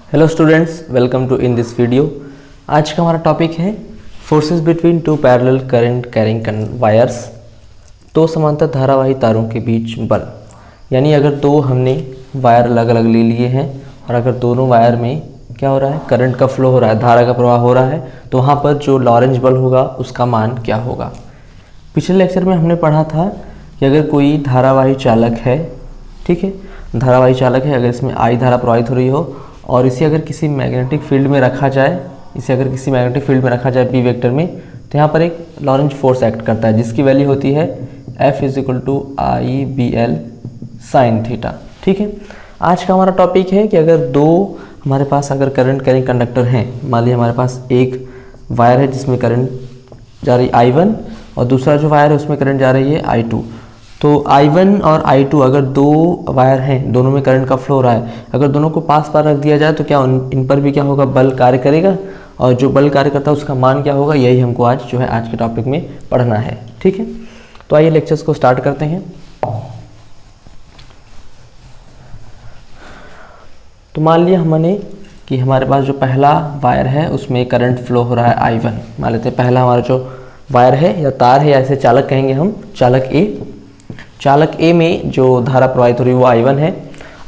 Hello students, welcome to in this video. आज का हमारा टॉपिक है forces between two parallel current carrying wires. दो समांतर धारावाही तारों के बीच बल। यानी अगर दो हमने वायर अलग अलग ले लिए हैं और अगर दोनों वायर में क्या हो रहा है, करंट का फ्लो हो रहा है, धारा का प्रवाह हो रहा है, तो वहाँ पर जो लॉरेंज बल होगा उसका मान क्या होगा। पिछले लेक्चर में हमने पढ़ा था कि अगर कोई धारावाही चालक है, ठीक है, धारावाही चालक है, अगर इसमें आई धारा प्रवाहित हो रही हो और इसे अगर किसी मैग्नेटिक फील्ड में रखा जाए, बी वेक्टर में, तो यहाँ पर एक लॉरेंज फोर्स एक्ट करता है जिसकी वैल्यू होती है F = I/BL sin थीटा। ठीक है, आज का हमारा टॉपिक है कि अगर दो हमारे पास अगर करंट कैरिंग कंडक्टर हैं, मान लीजिए हमारे पास एक वायर है जिसमें करंट जा रही I1 और दूसरा जो वायर है उसमें करंट जा रही है I2। तो I1 और I2 अगर दो वायर हैं, दोनों में करंट का फ्लो हो रहा है, अगर दोनों को पास पास रख दिया जाए तो क्या इन पर भी क्या होगा, बल कार्य करेगा, और जो बल कार्य करता है उसका मान क्या होगा, यही हमको आज जो है आज के टॉपिक में पढ़ना है। ठीक है, तो आइए लेक्चर्स को स्टार्ट करते हैं। तो मान लिया हमने कि हमारे पास जो पहला वायर है उसमें करंट फ्लो हो रहा है I1। मान लेते हैं पहला हमारा जो वायर है या तार है या ऐसे चालक कहेंगे हम, चालक ए में जो धारा प्रवाहित हो रही है वो I1 है।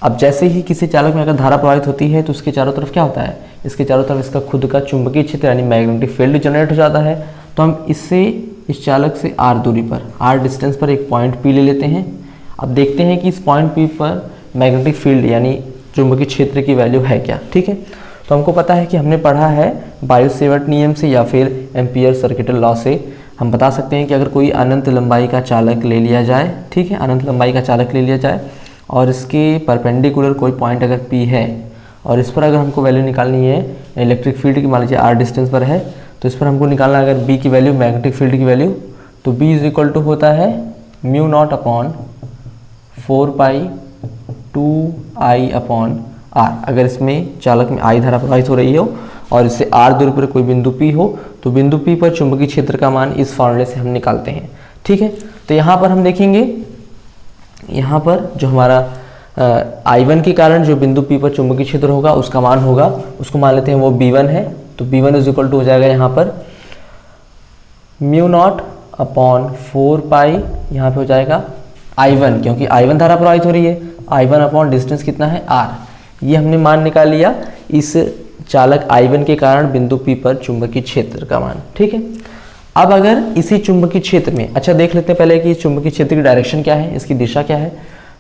अब जैसे ही किसी चालक में अगर धारा प्रवाहित होती है तो उसके चारों तरफ क्या होता है, इसके चारों तरफ इसका खुद का चुंबकीय क्षेत्र यानी मैग्नेटिक फील्ड जनरेट हो जाता है। तो हम इससे इस चालक से r दूरी पर, r डिस्टेंस पर एक पॉइंट P ले लेते हैं। अब देखते हैं कि इस पॉइंट P पर मैग्नेटिक फील्ड यानी चुंबकीय क्षेत्र की वैल्यू है क्या। ठीक है, तो हमको पता है कि हमने पढ़ा है बायो-सेवर्ट नियम से या फिर एम्पियर सर्किटल लॉ से हम बता सकते हैं कि अगर कोई अनंत लंबाई का चालक ले लिया जाए, ठीक है, अनंत लंबाई का चालक ले लिया जाए और इसके परपेंडिकुलर कोई पॉइंट अगर P है और इस पर अगर हमको वैल्यू निकालनी है इलेक्ट्रिक फील्ड की, मान लीजिए r डिस्टेंस पर है, तो इस पर हमको निकालना है अगर B की वैल्यू, मैग्नेटिक फील्ड की वैल्यू, तो B = होता है μ0/4π2I/r। अगर इसमें चालक में I धारा प्रवाहित हो रही हो और इससे r दूरी पर कोई बिंदु P हो तो बिंदु P पर चुंबकीय क्षेत्र का मान इस फॉर्मूले से हम निकालते हैं। ठीक है, तो यहाँ पर हम देखेंगे, यहाँ पर जो हमारा I1 के कारण जो बिंदु P पर चुंबकीय क्षेत्र होगा उसका मान होगा, उसको मान लेते हैं वो B1 है। तो B1 = हो जाएगा यहाँ पर μ0/4π, यहाँ पे हो जाएगा I1, क्योंकि I1 धारा प्रवाहित हो रही है, I1 डिस्टेंस कितना है r। ये हमने मान निकाल लिया इस चालक I1 के कारण बिंदु P पर चुंबकीय क्षेत्र का मान। ठीक है, अब अगर इसी चुंबकीय क्षेत्र में, अच्छा देख लेते हैं पहले कि चुंबकीय क्षेत्र की डायरेक्शन क्या है, इसकी दिशा क्या है।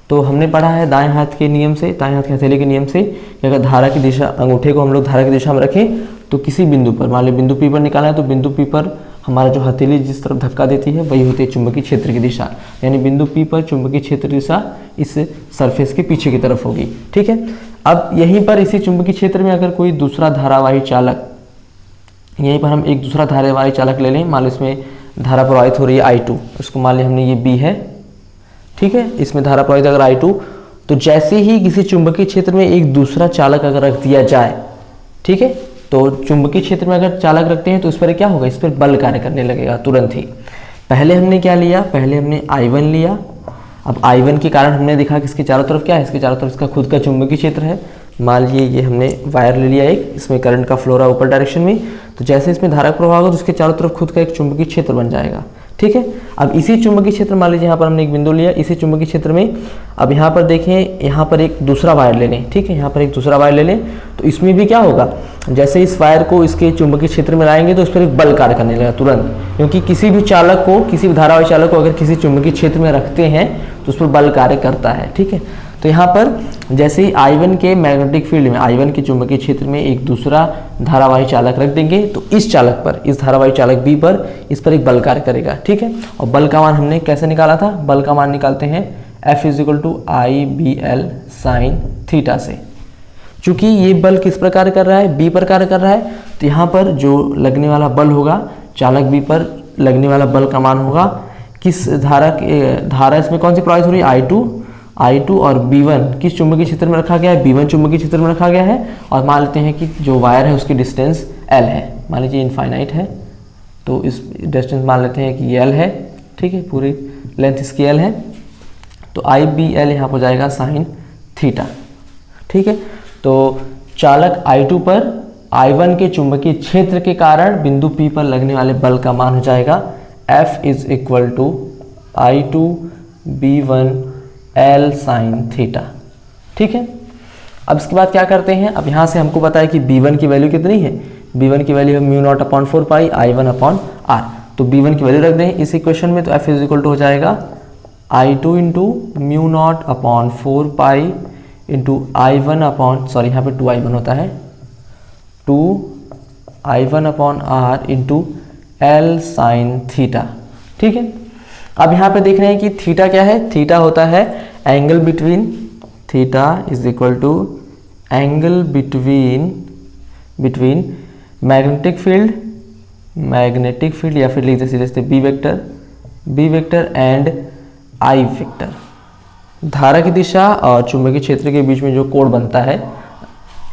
तो हमने पढ़ा है दाएं हाथ के नियम से, दाएं हाथ के हथेली के नियम से कि अगर धारा की दिशा, अंगूठे को हम लोग धारा की दिशा में रखें तो किसी बिंदु पर, मान लीजिए बिंदु P पर निकालना है, तो बिंदु P पर हमारा जो हथेली जिस तरफ धक्का देती है वही होती है चुंबकीय क्षेत्र की दिशा, यानी बिंदु P पर चुंबकीय क्षेत्र की दिशा इस सरफेस के पीछे की तरफ होगी। ठीक है, अब यहीं पर इसी चुंबकीय क्षेत्र में अगर कोई दूसरा धारावाही चालक, यहीं पर हम एक दूसरा धारावाही चालक ले लें, मान लो इसमें धारा प्रवाहित हो रही है I2, उसको मान लिया हमने ये B है। ठीक है, इसमें धारा प्रवाहित अगर I2, तो जैसे ही किसी चुंबकीय क्षेत्र में एक दूसरा चालक अगर रख दिया जाए, ठीक है, तो चुंबकीय क्षेत्र में अगर चालक रखते हैं तो इस पर क्या होगा, इस पर बल कार्य करने लगेगा तुरंत ही। पहले हमने क्या लिया, पहले हमने I1 लिया। अब I1 के कारण हमने देखा कि इसके चारों तरफ क्या है, इसके चारों तरफ इसका खुद का चुंबकीय क्षेत्र है। मान लीजिए ये हमने वायर ले लिया एक, इसमें करंट का फ्लो रहा ऊपर डायरेक्शन में, तो जैसे इसमें धारा प्रवाह होगा तो उसके चारों तरफ खुद का एक चुंबकीय क्षेत्र बन जाएगा। ठीक है, अब इसी चुंबकीय क्षेत्र, मान लीजिए यहाँ पर हमने एक बिंदु लिया, इसी चुंबकीय क्षेत्र में अब यहाँ पर देखें, यहाँ पर एक दूसरा वायर ले लें। ठीक है, यहाँ पर एक दूसरा वायर ले लें, तो इसमें भी क्या होगा, जैसे इस वायर को इसके चुंबकीय क्षेत्र में लाएंगे तो उस पर एक बल कार्य करने लगेगा तुरंत, क्योंकि किसी भी चालक को, किसी भी धारावाही चालक को अगर किसी चुंबकीय क्षेत्र में रखते हैं तो उस पर बल कार्य करता है। ठीक है, तो यहाँ पर जैसे ही I1 के मैग्नेटिक फील्ड में, I1 के चुंबकीय क्षेत्र में एक दूसरा धारावाही चालक रख देंगे तो इस चालक पर, इस धारावाही चालक B पर, इस पर एक बल कार्य करेगा। ठीक है, और बल का मान हमने कैसे निकाला था, बल का मान निकालते हैं F = I/BL sin थीटा से। चूंकि ये बल किस प्रकार कर रहा है, B पर कार्य कर रहा है, तो यहाँ पर जो लगने वाला बल होगा, चालक B पर लगने वाला बल का मान होगा किस धारा इसमें कौन सी प्रवाहित हो रही है, I2 और B1 किस चुंबकीय क्षेत्र में रखा गया है, B1 चुंबकीय क्षेत्र में रखा गया है। और मान लेते हैं कि जो वायर है उसकी डिस्टेंस L है, मान लीजिए इनफाइनाइट है, तो इस डिस्टेंस मान लेते हैं कि L है। ठीक है, पूरी लेंथ इसकी L है, तो I/BL यहाँ पर जाएगा sin थीटा। ठीक है, तो चालक I2 पर I1 के चुंबकीय क्षेत्र के कारण बिंदु P पर लगने वाले बल का मान हो जाएगा F is equal to I2 B1 L sine theta. ठीक है, अब इसके बाद क्या करते हैं, अब यहाँ से हमको पता है कि B1 की वैल्यू कितनी है, B1 की वैल्यू है म्यू नॉट अपॉन 4 पाई I1 अपॉन R। तो B1 की वैल्यू रख दें इस इक्वेशन में, तो F इज इक्वल टू हो जाएगा I2 into mu naught upon 4 pi into I1 upon, sorry यहाँ पे 2I1 होता है, 2I1 upon R into L sine theta. ठीक है, अब यहाँ पे देख रहे हैं कि थीटा क्या है, थीटा होता है angle between, theta is equal to angle between magnetic field या फिर लिख सीधे b vector and I vector. धारा की दिशा और चुंबकीय क्षेत्र के बीच में जो कोण बनता है,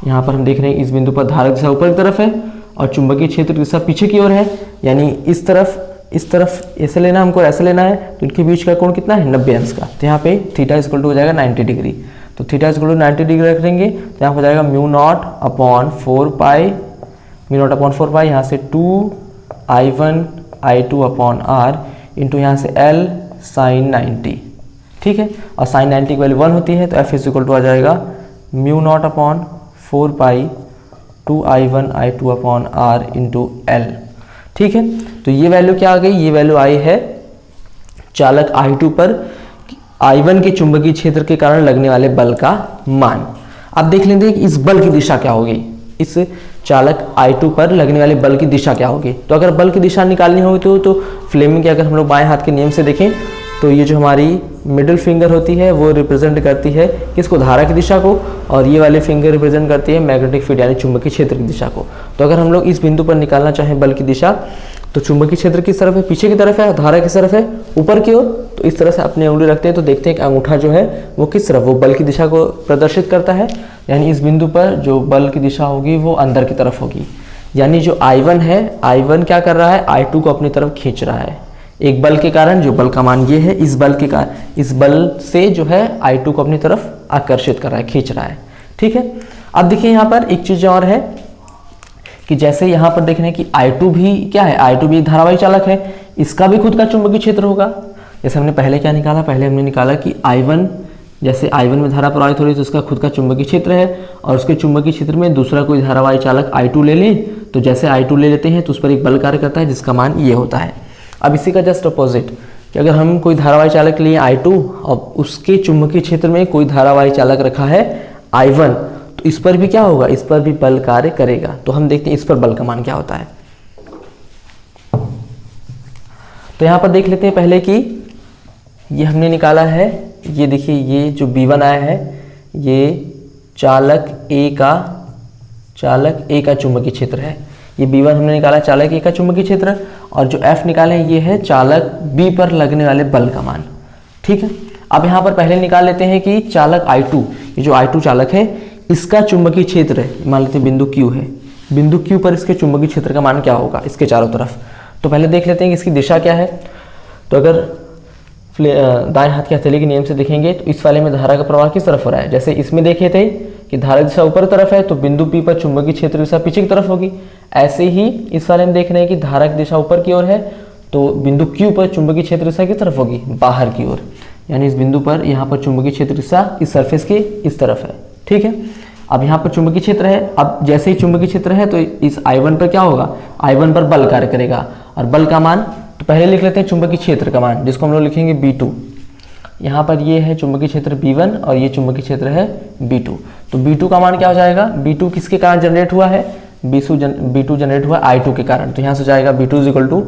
यहाँ पर हम देख रहे हैं इस बिंदु पर धारा की दिशा ऊपर की तरफ है और चुंबकीय क्षेत्र की दिशा पीछे की ओर है, यानी इस तरफ ऐसे लेना हमको, ऐसे लेना है, तो इनके बीच का कोण कितना है 90 अंश का। तो यहाँ पे थीटा इक्वल टू हो जाएगा 90 डिग्री। तो थीटा इक्वल टू 90 डिग्री रख देंगे तो यहाँ हो जाएगा म्यू नॉट अपॉन 4 पाई, यहाँ से 2I1 I2 upon R into यहाँ से L साइन 90। ठीक है, और साइन 90 की वैल्यू 1 होती है, तो F इज इक्वल टू आ जाएगा म्यू नॉट अपॉन 4 पाई 2I1 I2 upon R into L। ठीक है, तो ये वैल्यू क्या आ गई, ये वैल्यू आई है चालक I2 पर I1 के चुंबकीय क्षेत्र के कारण लगने वाले बल का मान। अब देख लेते हैं कि इस बल की दिशा क्या होगी, इस चालक I2 पर लगने वाले बल की दिशा क्या होगी। तो अगर बल की दिशा निकालनी होगी तो फ्लेमिंग के अगर हम लोग बाएं हाथ के नियम से देखें तो ये जो हमारी मिडिल फिंगर होती है वो रिप्रेजेंट करती है किसको, धारा की दिशा को, और ये वाली फिंगर रिप्रेजेंट करती है मैग्नेटिक फील्ड यानी चुंबकीय क्षेत्र की दिशा को। तो अगर हम लोग इस बिंदु पर निकालना चाहें बल की दिशा, तो चुंबकीय क्षेत्र किस तरफ है, पीछे की तरफ है, धारा किस तरफ है, ऊपर की ओर। तो इस तरह से अपनी उंगली रखते हैं तो देखते हैं कि अंगूठा जो है वो किस तरफ, वो बल की दिशा को प्रदर्शित करता है, यानी इस बिंदु पर जो बल की दिशा होगी वो अंदर की तरफ होगी। यानी जो I1 है, I1 क्या कर रहा है, I2 को अपनी तरफ खींच रहा है एक बल के कारण, जो बल का मान ये है, इस बल के कारण, इस बल से जो है I2 को अपनी तरफ आकर्षित कर रहा है, खींच रहा है। ठीक है, अब देखिए यहाँ पर एक चीज और है कि जैसे यहाँ पर देख रहे हैं कि I2 भी क्या है, I2 भी एक धारावाही चालक है, इसका भी खुद का चुंबकीय क्षेत्र होगा। जैसे हमने पहले क्या निकाला, पहले हमने निकाला कि I1, जैसे I1 में धारा प्रवाहित हो रही है तो उसका खुद का चुंबकीय क्षेत्र है, और उसके चुंबकीय क्षेत्र में दूसरा कोई धारावाही चालक I2 ले लें, तो जैसे I2 ले लेते हैं तो उस पर एक बल कार्य करता है जिसका मान ये होता है। अब इसी का जस्ट अपोजिट कि अगर हम कोई धारावाही चालक लिए I2 और उसके चुंबकीय क्षेत्र में कोई धारावाही चालक रखा है I1, तो इस पर भी क्या होगा, इस पर भी बल कार्य करेगा। तो हम देखते हैं इस पर बल का मान क्या होता है। तो यहाँ पर देख लेते हैं पहले कि ये हमने निकाला है, ये देखिए ये जो B1 आया है ये चालक A का चुंबकीय क्षेत्र है, ये B1 हमने निकाला चालक A का चुंबकीय क्षेत्र, और जो F निकाले ये है चालक B पर लगने वाले बल का मान। ठीक है, अब यहाँ पर पहले निकाल लेते हैं कि चालक I2, ये जो I2 चालक है इसका चुंबकीय क्षेत्र है, मान लेते हैं बिंदु Q है, बिंदु Q पर इसके चुंबकीय क्षेत्र का मान क्या होगा इसके चारों तरफ। तो पहले देख लेते हैं कि इसकी दिशा क्या है। तो अगर दाएं हाथ के हथेली के नियम से देखेंगे तो इस वाले में धारा का प्रवाह किस तरफ हो रहा है, जैसे इसमें देखे थे कि धारा दिशा ऊपर तरफ है तो बिंदु P पर चुंबकीय क्षेत्र दिशा पीछे की तरफ होगी, ऐसे ही इस वाले में देख रहे हैं कि धारा की दिशा ऊपर की ओर है तो बिंदु Q पर चुंबकीय क्षेत्र दिशा किस तरफ होगी, बाहर की ओर, यानी इस बिंदु पर यहाँ पर चुंबकीय क्षेत्र दिशा इस सरफेस के इस तरफ है। ठीक है, अब यहाँ पर चुंबकीय क्षेत्र है, अब जैसे ही चुंबकीय क्षेत्र है तो इस I1 पर क्या होगा, I1 पर बल कार्य करेगा, और बल का मान तो पहले लिख लेते हैं चुंबकीय क्षेत्र का मान, जिसको हम लोग लिखेंगे B2। यहाँ पर ये है चुंबकीय क्षेत्र B1 और ये चुंबकीय क्षेत्र है B2। तो B2 का मान क्या हो जाएगा, B2 किसके कारण जनरेट हुआ है, B2 जनरेट हुआ I2 के कारण। तो यहाँ से जाएगा B2 is equal to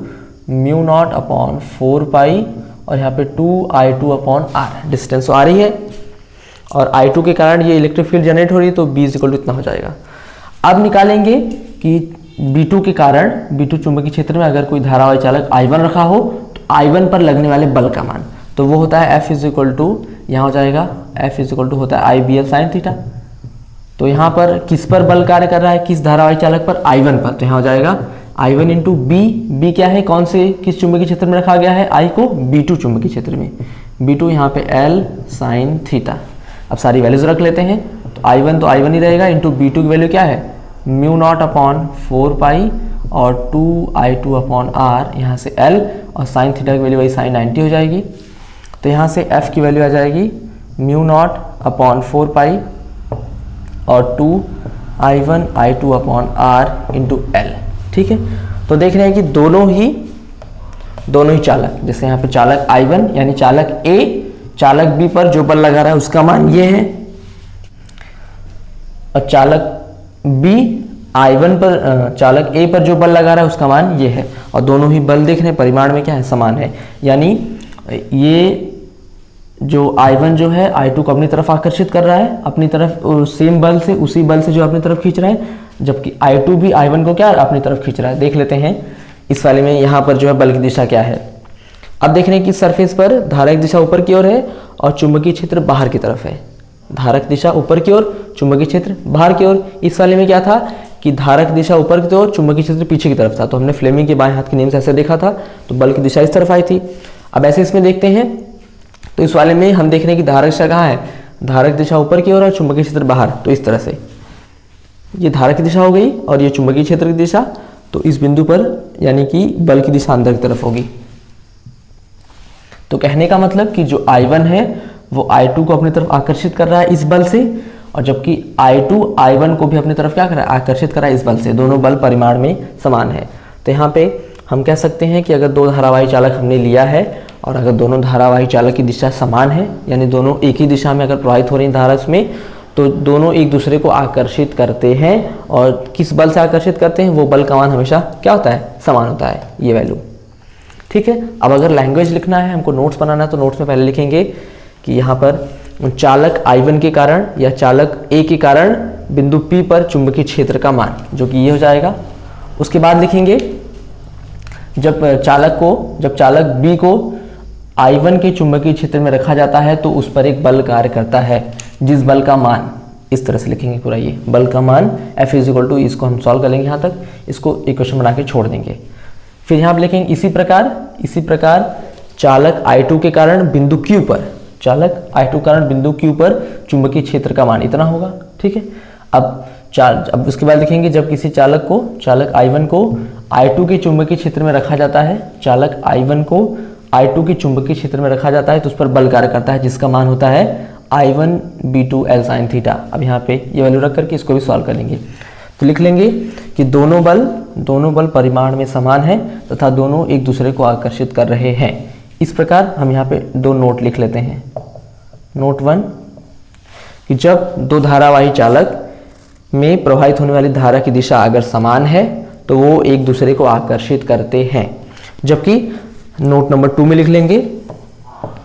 mu naught upon 4 pi और यहाँ पे 2I2 अपॉन R, डिस्टेंस तो आ रही है, और I2 के कारण ये इलेक्ट्रिक फील्ड जनरेट हो रही है तो B इज इक्वल टू इतना हो जाएगा। अब निकालेंगे कि B2 के कारण, B2 चुंबकीय क्षेत्र में अगर कोई धारावाही चालक I1 रखा हो तो I1 पर लगने वाले बल का मान, तो वो होता है F इज इक्वल टू, यहाँ हो जाएगा F इज इक्वल टू होता है IBL साइन थीटा। तो यहाँ पर किस पर बल कार्य कर रहा है, किस धारावाही चालक पर, I1 पर। तो यहाँ हो जाएगा I1 इंटू B क्या है, कौन से किस चुंबकीय क्षेत्र में रखा गया है, I को B2 चुंबकीय क्षेत्र में, B2 यहाँ पे L साइन थीटा। अब सारी वैल्यूज रख लेते हैं तो I1 ही रहेगा, इंटू B2 की वैल्यू क्या है म्यू नॉट अपॉन 4 पाई और 2I2 अपॉन R, यहाँ से L, और साइन थीटा की वैल्यू वही साइन 90 हो जाएगी। तो यहाँ से F की वैल्यू आ जाएगी म्यू नॉट अपॉन 4 पाई और 2I1 I2 upon R into L। ठीक है, तो देख रहे हैं कि दोनों ही चालक, जैसे यहाँ पे चालक I1 यानी चालक A चालक B पर जो बल लगा रहा है उसका मान ये है, और चालक B I1 पर चालक A पर जो बल लगा रहा है उसका मान ये है, और दोनों ही बल देख रहे हैं परिमाण में क्या है समान है। यानी ये जो I1 जो है I2 को अपनी तरफ आकर्षित कर रहा है, अपनी तरफ सेम बल से, उसी बल से जो अपनी तरफ खींच रहा है, जबकि I2 भी I1 को क्या अपनी तरफ खींच रहा है। देख लेते हैं इस वाले में यहाँ पर जो है बल की दिशा क्या है। अब देख रहे हैं कि सरफेस पर धारक दिशा ऊपर की ओर है और चुंबकीय क्षेत्र बाहर की तरफ है। धारक दिशा ऊपर की ओर, चुंबकीय क्षेत्र बाहर की ओर। इस वाले में क्या था कि धारक दिशा ऊपर की ओर, चुंबकीय क्षेत्र पीछे की तरफ था, तो हमने फ्लेमिंग के बाएं हाथ के नियम से ऐसे देखा था, तो बल की दिशा इस तरफ आई थी। अब ऐसे इसमें देखते हैं, तो इस वाले में हम देख रहे हैं कि धारक दिशा कहाँ है, धारक दिशा ऊपर की ओर और चुंबकीय क्षेत्र बाहर। तो इस तरह से ये धारक की दिशा हो गई और ये चुंबकीय क्षेत्र की दिशा। तो इस बिंदु पर यानी कि बल की दिशा अंदर की तरफ होगी। तो कहने का मतलब कि जो I1 है वो I2 को अपनी तरफ आकर्षित कर रहा है इस बल से, और जबकि I2 I1 को भी अपनी तरफ क्या कर रहा है आकर्षित कर रहा है इस बल से। दोनों बल परिमाण में समान है। तो यहाँ पे हम कह सकते हैं कि अगर दो धारावाही चालक हमने लिया है और अगर दोनों धारावाही चालक की दिशा समान है, यानी दोनों एक ही दिशा में अगर प्रवाहित हो रही धारा उसमें, तो दोनों एक दूसरे को आकर्षित करते हैं। और किस बल से आकर्षित करते हैं, वो बल का मान हमेशा क्या होता है समान होता है, ये वैल्यू। ठीक है, अब अगर लैंग्वेज लिखना है, हमको नोट्स बनाना है, तो नोट्स में पहले लिखेंगे कि यहाँ पर चालक I1 के कारण या चालक A के कारण बिंदु P पर चुंबकीय क्षेत्र का मान, जो कि ये हो जाएगा। उसके बाद लिखेंगे जब चालक B को I1 के चुंबकीय क्षेत्र में रखा जाता है तो उस पर एक बल कार्य करता है, जिस बल का मान, इस तरह से लिखेंगे पूरा ये बल का मान F = इसको हम सॉल्व कर लेंगे, यहाँ तक इसको इक्वेशन बना के छोड़ देंगे। फिर यहाँ पर लिखेंगे इसी प्रकार चालक I2 के कारण बिंदु Q पर, चालक I2 कारण बिंदु Q पर चुंबकीय क्षेत्र का मान इतना होगा। ठीक है, अब उसके बाद लिखेंगे जब किसी चालक I1 को I2 के चुंबकीय क्षेत्र में रखा जाता है, चालक I1 को I2 के चुंबकीय क्षेत्र में रखा जाता है तो उस पर बल कार्य करता है, जिसका मान होता है I1 B2 L sin theta. अब यहाँ पे ये वैल्यू रख करके इसको भी सॉल्व कर लेंगे। तो लिख लेंगे कि दोनों बल परिमाण में समान है तथा दोनों एक दूसरे को आकर्षित कर रहे हैं। इस प्रकार हम यहाँ पे दो नोट लिख लेते हैं। नोट 1 कि जब दो धारावाही चालक में प्रवाहित होने वाली धारा की दिशा अगर समान है तो वो एक दूसरे को आकर्षित करते हैं। जबकि नोट नंबर 2 में लिख लेंगे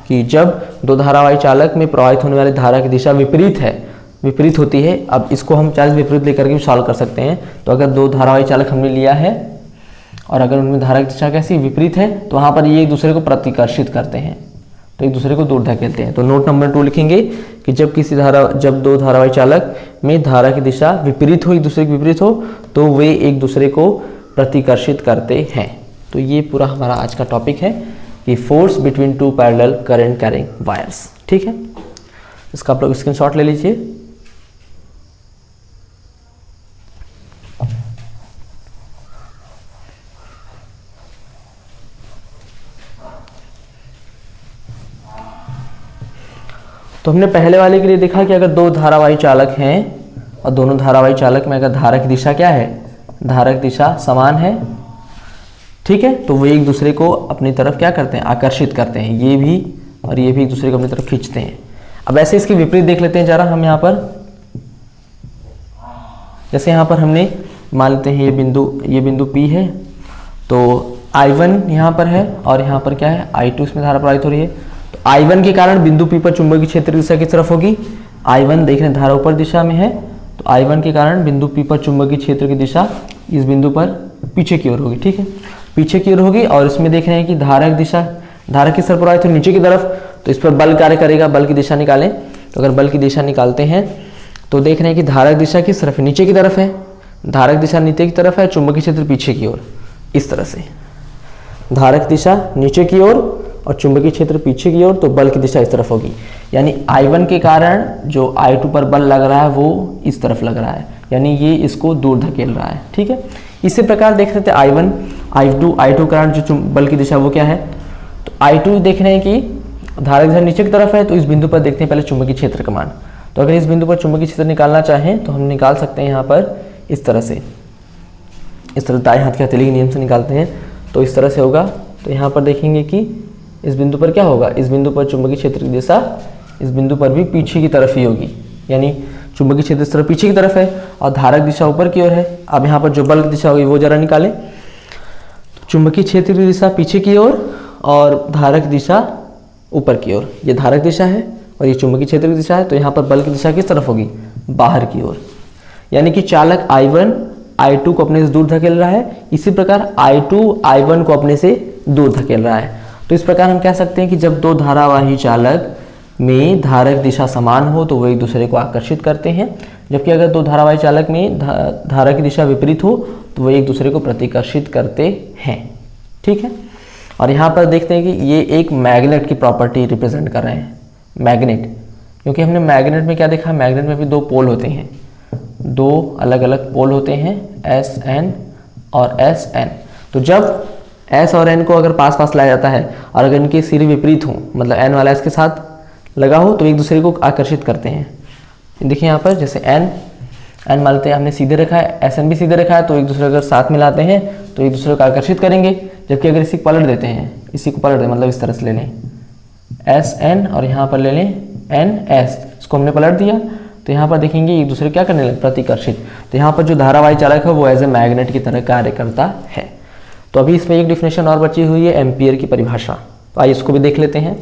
कि जब दो धारावाही चालक में प्रवाहित होने वाली धारा की दिशा विपरीत होती है। अब इसको हम चार्ज विपरीत लेकर के सॉल्व कर सकते हैं। तो अगर दो धारावाही चालक हमने लिया है और अगर उनमें धारा की दिशा कैसी विपरीत है तो वहाँ पर ये एक दूसरे को प्रतिकर्षित करते हैं, तो एक दूसरे को दूर धकेलते हैं। तो नोट नंबर 2 लिखेंगे कि जब दो धारावाही चालक में धारा की दिशा विपरीत हो, एक दूसरे की विपरीत हो, तो वे एक दूसरे को प्रतिकर्षित करते हैं। तो ये पूरा हमारा आज का टॉपिक है कि force between two parallel current carrying wires. ठीक है, इसका आप लोग स्क्रीनशॉट ले लीजिए। तो हमने पहले वाले के लिए देखा कि अगर दो धारावाही चालक हैं और दोनों धारावाही चालक में अगर धारा की दिशा क्या है, धारा की दिशा समान है, ठीक है, तो वे एक दूसरे को अपनी तरफ क्या करते हैं आकर्षित करते हैं। ये भी और ये भी एक दूसरे को अपनी तरफ खींचते हैं। अब ऐसे इसके विपरीत देख लेते हैं जरा हम यहाँ पर। जैसे यहाँ पर हमने मान लेते हैं ये बिंदु P है, तो I1 यहाँ पर है और यहाँ पर क्या है I2 इसमें धारा प्रवाहित हो रही है। तो I1 के कारण बिंदु P पर चुंबकीय क्षेत्र की दिशा किस तरफ होगी, I1 देख रहे हैं धारा ऊपर दिशा में है, तो I1 के कारण बिंदु P पर चुंबकीय क्षेत्र की दिशा इस बिंदु पर पीछे की ओर होगी। ठीक है, पीछे की ओर होगी। और इसमें देख रहे हैं कि धारा किस तरफ प्रवाहित हो, नीचे की तरफ, तो इस पर बल कार्य करेगा। बल की दिशा निकालें, तो अगर बल की दिशा निकालते हैं तो देख रहे हैं कि धारा की दिशा किस तरफ है, नीचे की तरफ है। धारा की दिशा नीचे की तरफ है, चुंबकीय क्षेत्र पीछे की ओर, इस तरह से धारा की दिशा नीचे की ओर और चुंबकीय क्षेत्र पीछे की ओर, तो बल की दिशा इस तरफ होगी। यानी I1 के कारण जो I2 पर बल लग रहा है वो इस तरफ लग रहा है, यानी ये इसको दूर धकेल रहा है। ठीक है, इसी प्रकार देख रहे थे I1, I2 कारण जो बल की दिशा वो क्या है, तो I2 देख रहे हैं कि धारक दिशा नीचे की तरफ है, तो इस बिंदु पर देखते हैं पहले चुंबकीय क्षेत्र का मान। तो अगर इस बिंदु पर चुंबकीय क्षेत्र निकालना चाहें तो हम निकाल सकते हैं यहाँ पर इस तरह से, इस तरह दाएं हाथ के हथेली के नियम से निकालते हैं तो इस तरह से होगा। तो यहाँ पर देखेंगे कि इस बिंदु पर क्या होगा, इस बिंदु पर चुंबकीय क्षेत्र की दिशा इस बिंदु पर भी पीछे की तरफ ही होगी, यानी चुंबकीय क्षेत्र इस तरफ पीछे की तरफ है और धारक दिशा ऊपर की ओर है। अब यहाँ पर जो बल की दिशा होगी वो जरा निकालें। तो चुंबकीय क्षेत्र की दिशा पीछे की ओर और धारक दिशा ऊपर की ओर, ये धारक दिशा है और ये चुंबकीय क्षेत्र की दिशा है। तो यहाँ पर बल की दिशा किस तरफ होगी, बाहर की ओर, यानी कि चालक I1 I2 को अपने से दूर धकेल रहा है, इसी प्रकार I2 I1 को अपने से दूर धकेल रहा है। तो इस प्रकार हम कह सकते हैं कि जब दो धारावाही चालक में धारक दिशा समान हो तो वो एक दूसरे को आकर्षित करते हैं, जबकि अगर दो धारावाही चालक में धारक की दिशा विपरीत हो तो वो एक दूसरे को प्रतिकर्षित करते हैं। ठीक है, और यहाँ पर देखते हैं कि ये एक मैग्नेट की प्रॉपर्टी रिप्रेजेंट कर रहे हैं, मैग्नेट, क्योंकि हमने मैग्नेट में क्या देखा, मैग्नेट में भी दो पोल होते हैं, दो अलग अलग पोल होते हैं SN और SN। तो जब S और N को अगर पास पास लाया जाता है और अगर इनके सिरे विपरीत हों, मतलब N वाला S के साथ लगा हो तो एक दूसरे को आकर्षित करते हैं। देखिए यहाँ पर जैसे N मानते हैं हमने सीधे रखा है, SN भी सीधे रखा है, तो एक दूसरे अगर साथ मिलाते हैं तो एक दूसरे को आकर्षित करेंगे। जबकि अगर इसी को पलट देते हैं, इसी को पलट दें, मतलब इस तरह से ले लें SN और यहाँ पर ले लें NS, इसको हमने पलट दिया तो यहाँ पर देखेंगे एक दूसरे क्या करने लगे, प्रतिकर्षित। तो यहाँ पर जो धारावाही चालक है वो एज ए मैग्नेट की तरह कार्य करता है। तो अभी इसमें एक डिफिनेशन और बची हुई है, एम्पियर की परिभाषा, तो आइए इसको भी देख लेते हैं।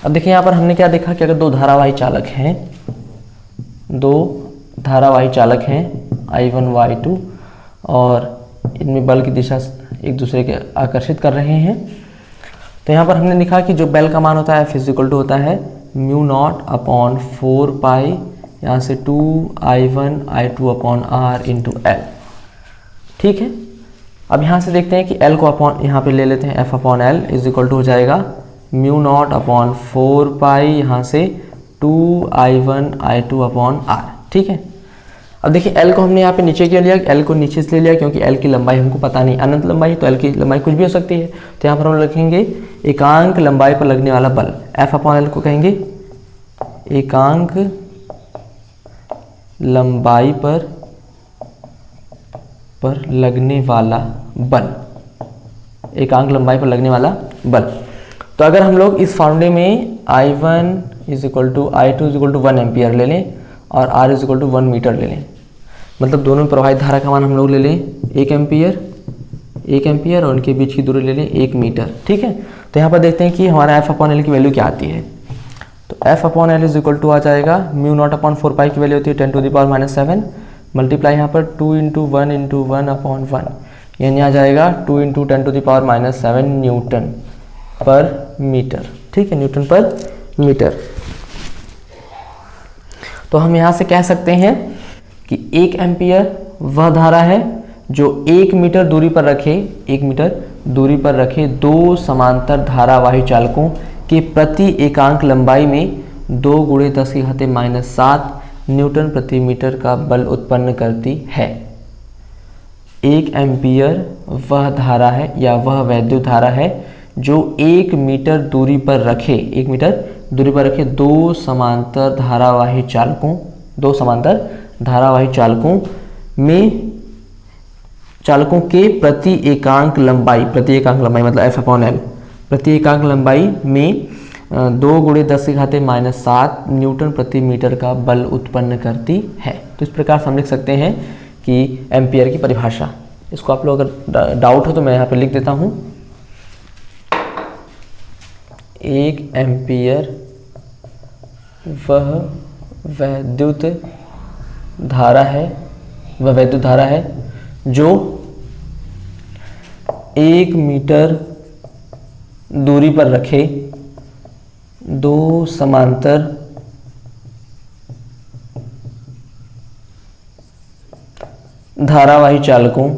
अब देखिए यहाँ पर हमने क्या देखा कि अगर दो धारावाही चालक हैं I1 व I2 और इनमें बल की दिशा एक दूसरे के आकर्षित कर रहे हैं, तो यहाँ पर हमने लिखा कि जो बल का मान होता है F = होता है μ0/4π, यहाँ से 2I1 I2/r × L। ठीक है, अब यहाँ से देखते हैं कि L को अपॉन यहाँ पे ले लेते हैं, F/L = हो जाएगा μ0/4π, यहाँ से 2I1 I2/r। ठीक है, अब देखिए L को हमने यहाँ पे नीचे क्यों लिया, L को नीचे से ले लिया क्योंकि L की लंबाई हमको पता नहीं, अनंत लंबाई, तो L की लंबाई कुछ भी हो सकती है। तो यहाँ पर हम लिखेंगे एकांक लंबाई पर लगने वाला बल, F/L को कहेंगे एकांक लंबाई पर लगने वाला बल, एकांक लंबाई पर लगने वाला बल। तो अगर हम लोग इस फॉर्मूले में I1 = I2 = 1 एम्पियर ले लें और R = 1 मीटर ले लें, मतलब दोनों प्रवाहित धारा का मान हम लोग ले लें 1 एम्पियर और उनके बीच की दूरी ले लें 1 मीटर। ठीक है, तो यहाँ पर देखते हैं कि हमारा F/L की वैल्यू क्या आती है। तो F/L = आ जाएगा μ0/4π की वैल्यू होती है 10⁻⁻7 मल्टीप्लाई यहाँ पर 2 × 1 × 1/1, यानी आ जाएगा 2 × 10⁻⁷ न्यूटन पर मीटर। ठीक है, न्यूटन पर मीटर। तो हम यहाँ से कह सकते हैं कि 1 एम्पियर वह धारा है जो 1 मीटर दूरी पर रखे दो समांतर धारावाही चालकों के प्रति एकांक लंबाई में 2 × 10⁻⁷ न्यूटन प्रति मीटर का बल उत्पन्न करती है। 1 एम्पियर वह धारा है या वह वैद्युत धारा है जो 1 मीटर दूरी पर रखे दो समांतर धारावाही चालकों के प्रति एकांक लंबाई मतलब F/L, प्रति एकांक लंबाई में 2 × 10⁻⁷ न्यूटन प्रति मीटर का बल उत्पन्न करती है। तो इस प्रकार से हम लिख सकते हैं कि एम्पियर की परिभाषा। इसको आप लोग अगर डाउट हो तो मैं यहाँ पर लिख देता हूँ। 1 एम्पियर वह वैद्युत धारा है जो 1 मीटर दूरी पर रखे 2 समांतर धारावाही चालकों,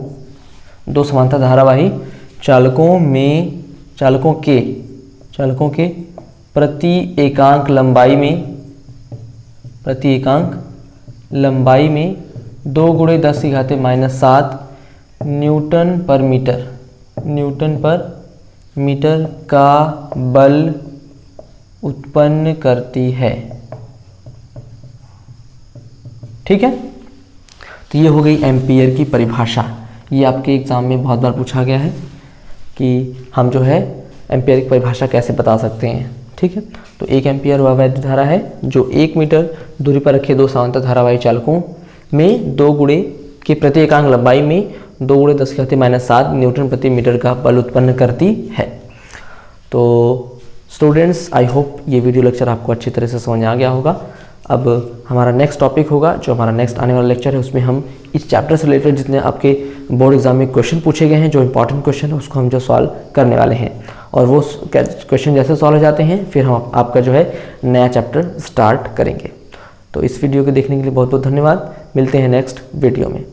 2 समांतर धारावाही चालकों के प्रति एकांक लंबाई में 2 × 10⁻⁷ न्यूटन पर मीटर का बल उत्पन्न करती है। ठीक है, तो ये हो गई एम्पियर की परिभाषा। ये आपके एग्जाम में बहुत बार पूछा गया है कि हम जो है एम्पियर की परिभाषा कैसे बता सकते हैं। ठीक है, तो 1 एम्पियर वह वैद्युत धारा है जो 1 मीटर दूरी पर रखे 2 समांतर धारावाही चालकों में 2 गुणे के प्रति एकांक लंबाई में 2 × 10⁻⁷ न्यूटन प्रति मीटर का बल उत्पन्न करती है। तो स्टूडेंट्स, आई होप ये वीडियो लेक्चर आपको अच्छी तरह से समझ आ गया होगा। अब हमारा नेक्स्ट टॉपिक होगा, जो हमारा नेक्स्ट आने वाला लेक्चर है, उसमें हम इस चैप्टर से रिलेटेड जितने आपके बोर्ड एग्जाम में क्वेश्चन पूछे गए हैं, जो इंपॉर्टेंट क्वेश्चन है, उसको हम जो सॉल्व करने वाले हैं। और वो क्वेश्चन जैसे सॉल्व हो जाते हैं, फिर हम आपका जो है नया चैप्टर स्टार्ट करेंगे। तो इस वीडियो को देखने के लिए बहुत बहुत धन्यवाद। मिलते हैं नेक्स्ट वीडियो में।